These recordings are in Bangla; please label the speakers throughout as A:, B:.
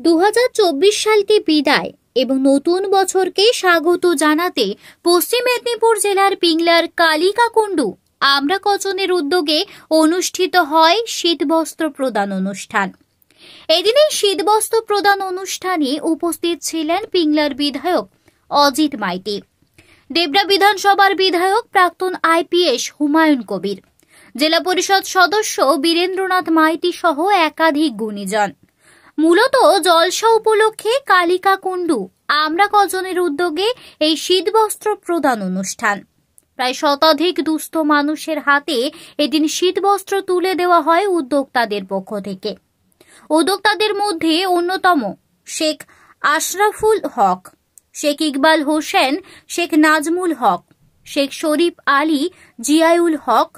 A: 2024 সালকে বিদায় এবং নতুন বছরকে স্বাগত জানাতে পশ্চিম মেদিনীপুর জেলার পিংলার কালিকাকুণ্ডু আমরা কজনের উদ্যোগে অনুষ্ঠিত হয় শীতবস্ত্র প্রদান অনুষ্ঠান। এদিন এই শীতবস্ত্র প্রদান অনুষ্ঠানে উপস্থিত ছিলেন পিংলার বিধায়ক অজিত মাইতি, দেবরা বিধানসভার বিধায়ক প্রাক্তন আইপিএস হুমায়ুন কবির, জেলা পরিষদ সদস্য বীরেন্দ্রনাথ মাইতি সহ একাধিক গুণীজন। মূলত জলসা উপলক্ষে কালিকাকুণ্ডু আমরা কজনের উদ্যোগে এই শীতবস্ত্র প্রদান অনুষ্ঠান। প্রায় শতাধিক দুস্থ মানুষের হাতে এদিন শীতবস্ত্র তুলে দেওয়া হয় উদ্যোক্তাদের পক্ষ থেকে। উদ্যোক্তাদের মধ্যে অন্যতম শেখ আশরাফুল হক, শেখ ইকবাল হোসেন, শেখ নাজমুল হক, শেখ শরীফ আলী, জিয়াউল হক।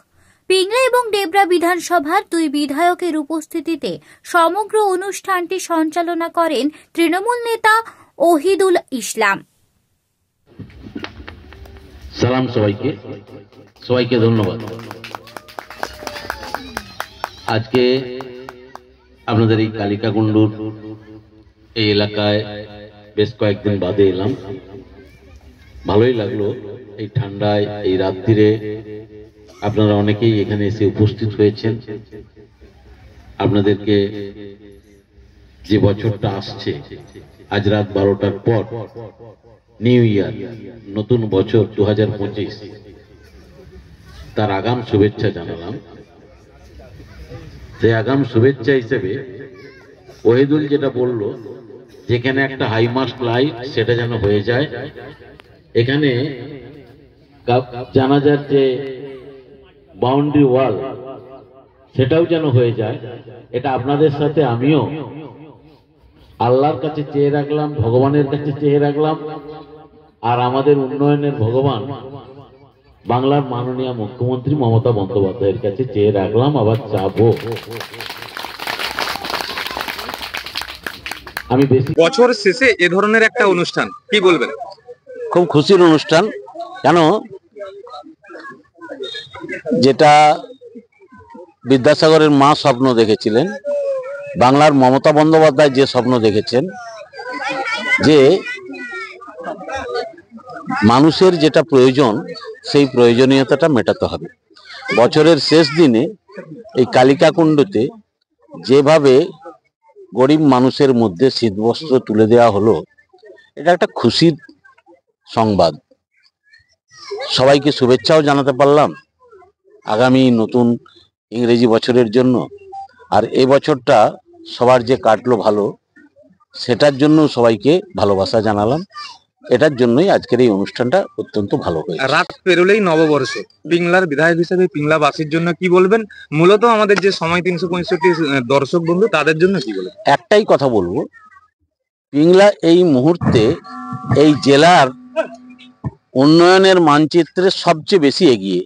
A: পিংলা এবং দেবরা বিধানসভার দুই বিধায়কের উপস্থিতিতে সমগ্র অনুষ্ঠানটি সঞ্চালনা করেন তৃণমূল নেতা ওহিদুল ইসলাম।
B: সালাম সবাইকে ধন্যবাদ। আজকে আপনাদের এই কালিকাকুণ্ডুর এই এলাকায় বেশ কয়েকদিন বাদে এলাম, ভালোই লাগলো। এই ঠান্ডায় এই রাত্রিরে আপনারা অনেকেই এখানে এসে উপস্থিত হয়েছেন। আপনাদেরকে যে বছরটা আসছে, আজ রাত 12টার পর নিউ ইয়ার, নতুন বছর 2025, তার আগাম শুভেচ্ছা জানালাম। সেই আগাম শুভেচ্ছা হিসেবে ওহিদুল যেটা বলল, যেখানে একটা হাইমাস্ট লাইট সেটা যেন হয়ে যায়, এখানে জানাজার যে বাউন্ডারি ওয়াল সেটাও যেন হয়ে যায়। এটা আপনাদের সাথে আমিও আল্লাহর কাছে চেয়ে রাখলাম, ভগবানের কাছে চেয়ে রাখলাম, আর আমাদের উন্নয়নের ভগবান বাংলার মাননীয় মুখ্যমন্ত্রী মমতা বন্দ্যোপাধ্যায়ের কাছে চেয়ে রাখলাম, আবার চাবো। আমি বেশি
C: বছর শেষে এ ধরনের একটা অনুষ্ঠান, কি বলবেন?
B: খুব খুশির অনুষ্ঠান। কেন, যেটা বিদ্যাসাগরের মা স্বপ্ন দেখেছিলেন, বাংলার মমতা বন্দ্যোপাধ্যায় যে স্বপ্ন দেখেছেন, যে মানুষের যেটা প্রয়োজন সেই প্রয়োজনীয়তাটা মেটাতে হবে। বছরের শেষ দিনে এই কালিকাকুণ্ডুতে যেভাবে গরিব মানুষের মধ্যে শীতবস্ত্র তুলে দেওয়া হলো, এটা একটা খুশির সংবাদ। সবাইকে শুভেচ্ছাও জানাতে পারলাম আগামী নতুন ইংরেজি বছরের জন্য। আর এই বছরটা সবার যে কাটলো ভালো, সেটার জন্য সবাইকে ভালোবাসা জানালাম। এটার জন্যই আজকের এই অনুষ্ঠানটা অত্যন্ত ভালো হয়েছে।
C: রাত পেরোলেই নববর্ষ, পিংলার বিধায়ক হিসেবে পিংলাবাসীর জন্য কি বলবেন? মূলত আমাদের যে সময় 365 দর্শক বন্ধু, তাদের জন্য কি বলবেন?
B: একটাই কথা বলবো, পিংলা এই মুহূর্তে এই জেলার উন্নয়নের মানচিত্রে সবচেয়ে বেশি এগিয়ে।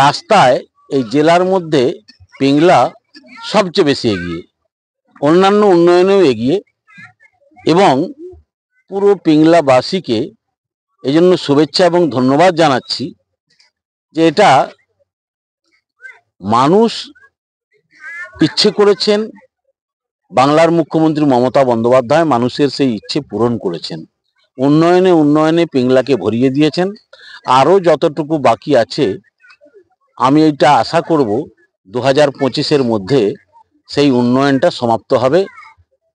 B: রাস্তায় এই জেলার মধ্যে পিংলা সবচেয়ে বেশি এগিয়ে, অন্যান্য উন্নয়নেও এগিয়ে। এবং পুরো পিংলাবাসীকে এই জন্য শুভেচ্ছা এবং ধন্যবাদ জানাচ্ছি, যে এটা মানুষ ইচ্ছে করেছেন, বাংলার মুখ্যমন্ত্রী মমতা বন্দ্যোপাধ্যায় মানুষের সেই ইচ্ছে পূরণ করেছেন। উন্নয়নে পিংলাকে ভরিয়ে দিয়েছেন। আরও যতটুকু বাকি আছে, আমি এটা আশা করব 2025-এর মধ্যে সেই উন্নয়নটা সমাপ্ত হবে।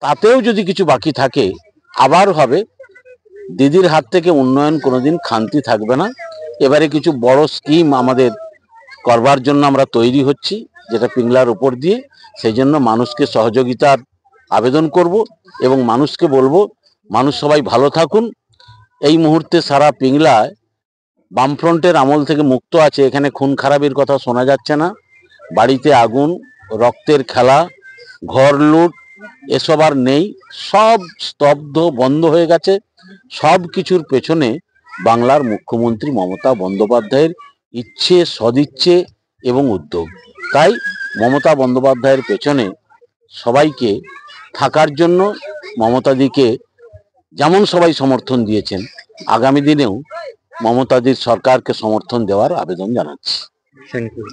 B: তাতেও যদি কিছু বাকি থাকে আবার হবে। দিদির হাত থেকে উন্নয়ন কোনোদিন খামতি থাকবে না। এবারে কিছু বড় স্কিম আমাদের করবার জন্য আমরা তৈরি হচ্ছি, যেটা পিংলার উপর দিয়ে। সেই জন্য মানুষকে সহযোগিতার আবেদন করব এবং মানুষকে বলবো, মানুষ সবাই ভালো থাকুন। এই মুহূর্তে সারা পিংলায় বামফ্রন্টের আমল থেকে মুক্ত আছে। এখানে খুন খারাপির কথা শোনা যাচ্ছে না। বাড়িতে আগুন, রক্তের খেলা, ঘর লুট, এসব আর নেই। সব স্তব্ধ, বন্ধ হয়ে গেছে। সব কিছুর পেছনে বাংলার মুখ্যমন্ত্রী মমতা বন্দ্যোপাধ্যায়ের ইচ্ছে, সদিচ্ছে এবং উদ্যোগ। তাই মমতা বন্দ্যোপাধ্যায়ের পেছনে সবাইকে থাকার জন্য, মমতাদিকে যেমন সবাই সমর্থন দিয়েছেন, আগামী দিনেও মমতাদির সরকারকে সমর্থন দেওয়ার আবেদন জানাচ্ছি।
C: Thank you.